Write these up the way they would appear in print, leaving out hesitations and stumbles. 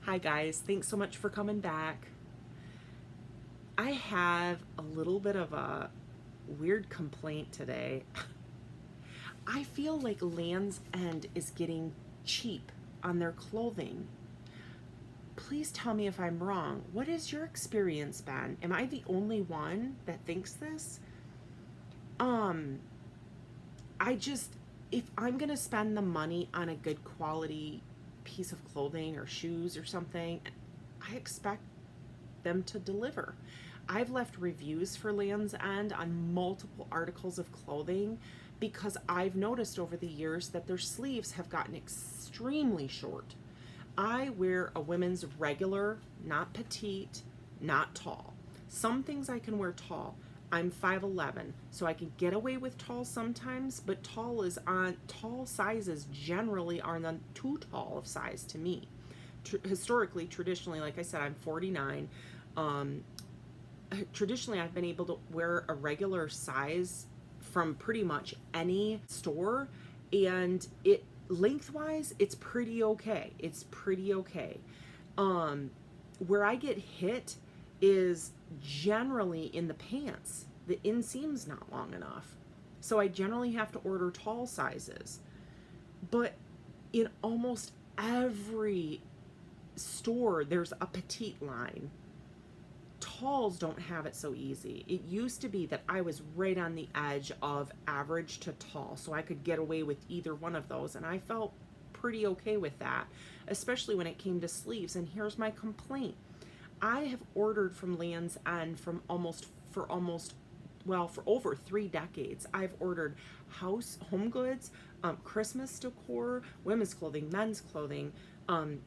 Hi guys, thanks so much for coming back. I have a little bit of a weird complaint today. I feel like Land's End is getting cheap on their clothing. Please tell me if I'm wrong. What is your experience, Ben? Am I the only one that thinks this? Um, I just, if I'm gonna spend the money on a good quality piece of clothing or shoes or something, I expect them to deliver. I've left reviews for Land's End on multiple articles of clothing because I've noticed over the years that their sleeves have gotten extremely short. I wear a women's regular, not petite, not tall. Some things I can wear tall. I'm 5'11", so I can get away with tall sometimes, but tall sizes generally are not too tall of size to me. Historically, traditionally, like I said, I'm 49. Um, Traditionally, I've been able to wear a regular size from pretty much any store, and it lengthwise, it's pretty okay. It's pretty okay. Um, where I get hit is generally in the pants. The inseam's not long enough. So I generally have to order tall sizes. But in almost every store, there's a petite line. Talls don't have it so easy. It used to be that I was right on the edge of average to tall, so I could get away with either one of those, and I felt pretty okay with that, especially when it came to sleeves. And here's my complaint. I have ordered from Land's End for over 3 decades. I've ordered home goods, Christmas decor, women's clothing, men's clothing,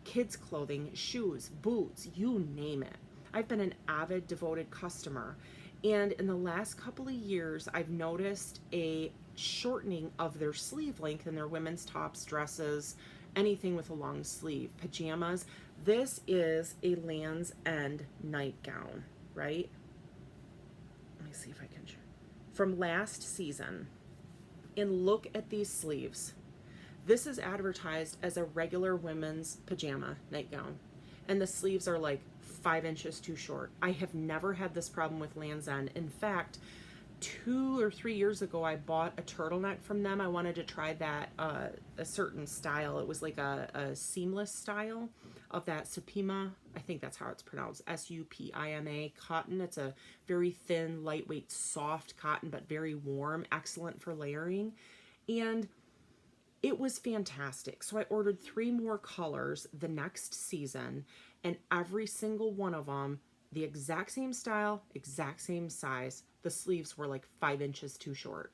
kids clothing, shoes, boots, you name it. I've been an avid, devoted customer. And in the last couple of years, I've noticed a shortening of their sleeve length in their women's tops, dresses, anything with a long sleeve, pajamas. This is a Land's End nightgown, right? Let me see if I can show. From last season. And look at these sleeves. This is advertised as a regular women's pajama nightgown, and the sleeves are like 5 inches too short. I have never had this problem with Land's End. In fact, 2 or 3 years ago, I bought a turtleneck from them. I wanted to try that a certain style. It was like a seamless style of that Supima. I think that's how it's pronounced. Supima cotton. It's a very thin, lightweight, soft cotton, but very warm. Excellent for layering. And it was fantastic. So I ordered 3 more colors the next season, and every single one of them, the exact same style, exact same size. The sleeves were like 5 inches too short.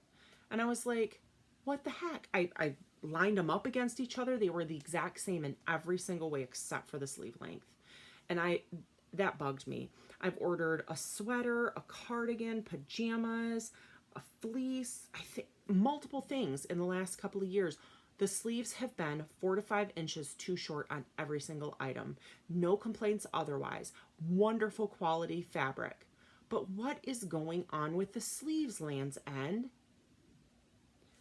And I was like, what the heck? I lined them up against each other. They were the exact same in every single way except for the sleeve length. And that bugged me. I've ordered a sweater, a cardigan, pajamas, a fleece, I think multiple things in the last couple of years. The sleeves have been 4 to 5 inches too short on every single item. No complaints otherwise. Wonderful quality fabric. But what is going on with the sleeves, Land's End?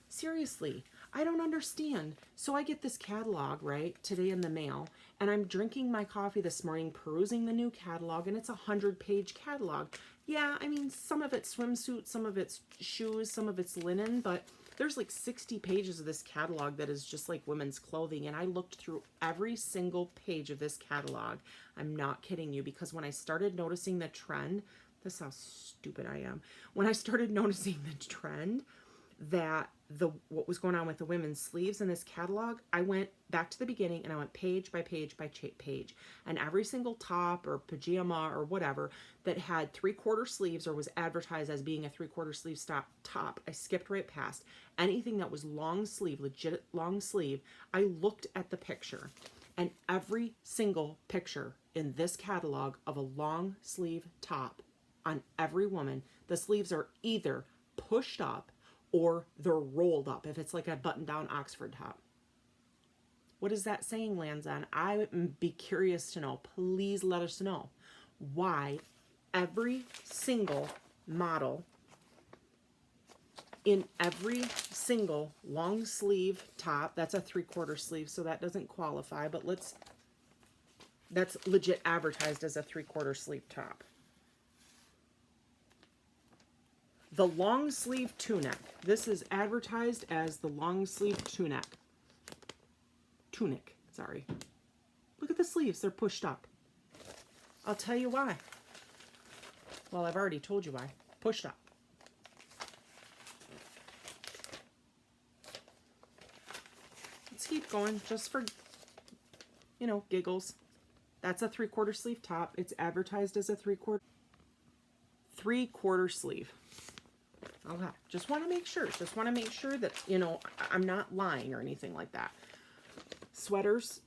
Seriously, I don't understand. So I get this catalog, right, today in the mail, and I'm drinking my coffee this morning, perusing the new catalog, and it's a 100-page catalog. Yeah, I mean, some of it's swimsuits, some of it's shoes, some of it's linen, but there's like 60 pages of this catalog that is just like women's clothing, and I looked through every single page of this catalog. I'm not kidding you, because when I started noticing the trend, this is how stupid I am. When I started noticing the trend that what was going on with the women's sleeves in this catalog, I went back to the beginning and I went page by page by page, and every single top or pajama or whatever that had 3/4 sleeves or was advertised as being a 3/4 sleeve top, I skipped right past. Anything that was long sleeve, legit long sleeve, I looked at the picture, and every single picture in this catalog of a long sleeve top on every woman, the sleeves are either pushed up or they're rolled up if it's like a button-down Oxford top. What is that saying, Land's End? I would be curious to know. Please let us know why every single model in every single long sleeve top, that's a 3/4 sleeve, so that doesn't qualify, but let's That's legit advertised as a 3/4 sleeve top. The long sleeve tunic. This is advertised as the long sleeve tunic. Tunic, sorry. Look at the sleeves, they're pushed up. I'll tell you why. Well, I've already told you why. Pushed up. Let's keep going just for, you know, giggles. That's a 3/4 sleeve top. It's advertised as a 3/4 sleeve. Okay. Just want to make sure. Just want to make sure that, you know, I'm not lying or anything like that. Sweaters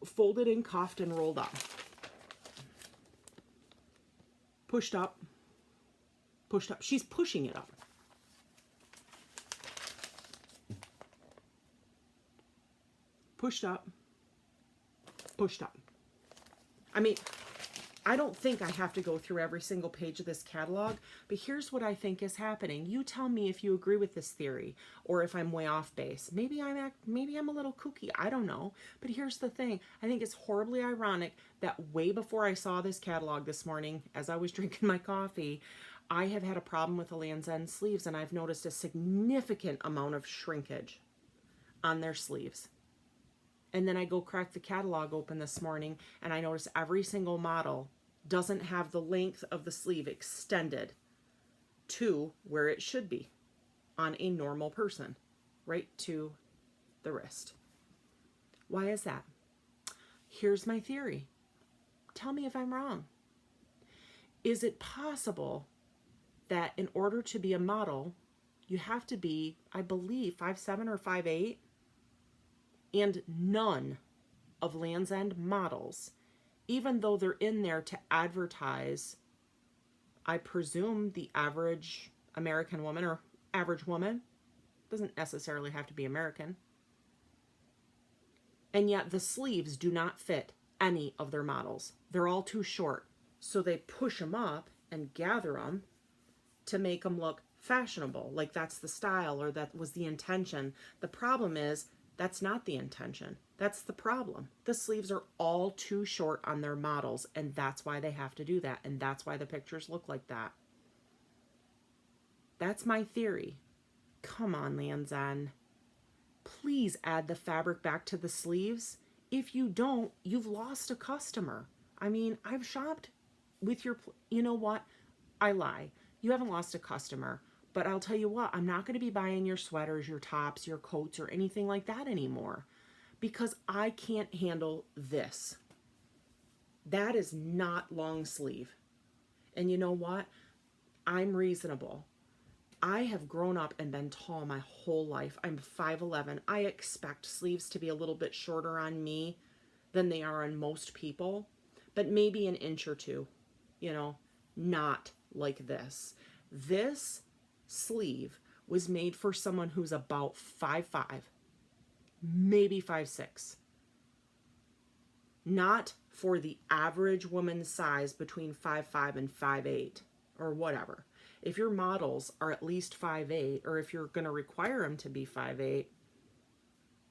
folded and cuffed and rolled up. Pushed up. Pushed up. She's pushing it up. Pushed up. Pushed up. I mean, I don't think I have to go through every single page of this catalog, but here's what I think is happening. You tell me if you agree with this theory or if I'm way off base. Maybe I'm a little kooky. I don't know. But here's the thing. I think it's horribly ironic that way before I saw this catalog this morning, as I was drinking my coffee, I have had a problem with the Lands' End sleeves, and I've noticed a significant amount of shrinkage on their sleeves. And then I go crack the catalog open this morning, and I notice every single model doesn't have the length of the sleeve extended to where it should be on a normal person, right to the wrist. Why is that? Here's my theory. Tell me if I'm wrong. Is it possible that in order to be a model, you have to be, I believe, 5'7" or 5'8"? And none of Lands' End models, even though they're in there to advertise, I presume, the average American woman or average woman, doesn't necessarily have to be American, and yet the sleeves do not fit any of their models. They're all too short, so they push them up and gather them to make them look fashionable, like that's the style or that was the intention. The problem is, that's not the intention. That's the problem. The sleeves are all too short on their models, and that's why they have to do that, and that's why the pictures look like that. That's my theory. Come on, Lands' End. Please add the fabric back to the sleeves. If you don't, you've lost a customer. I mean, I've shopped with your, you know what? I lie. You haven't lost a customer. But I'll tell you what, I'm not going to be buying your sweaters, your tops, your coats, or anything like that anymore, because I can't handle this. That is not long sleeve. And you know what? I'm reasonable. I have grown up and been tall my whole life. I'm 5'11". I expect sleeves to be a little bit shorter on me than they are on most people, but maybe an inch or two, you know, not like this. This sleeve was made for someone who's about 5'5", maybe 5'6". Not for the average woman's size between 5'5" and 5'8", or whatever. If your models are at least 5'8", or if you're going to require them to be 5'8",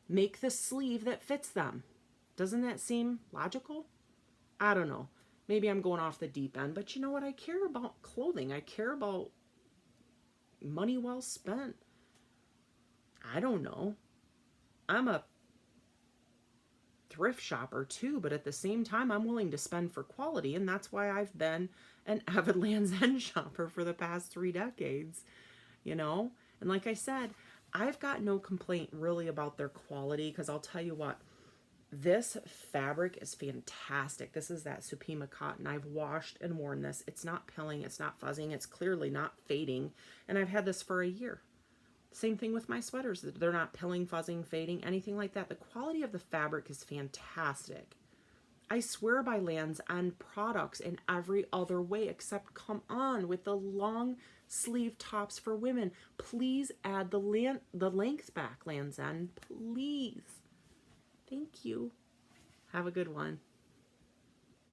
make the sleeve that fits them. Doesn't that seem logical? I don't know. Maybe I'm going off the deep end, but you know what? I care about clothing. I care about money well spent. I don't know. I'm a thrift shopper too, but at the same time, I'm willing to spend for quality, and that's why I've been an avid Lands' End shopper for the past 3 decades, you know? And like I said, I've got no complaint really about their quality, because I'll tell you what, this fabric is fantastic. This is that Supima cotton. I've washed and worn this. It's not pilling, it's not fuzzing, it's clearly not fading, and I've had this for a year. Same thing with my sweaters. They're not pilling, fuzzing, fading, anything like that. The quality of the fabric is fantastic. I swear by Lands' End products in every other way, except come on with the long sleeve tops for women. Please add the length back, Lands' End, please. Thank you. Have a good one.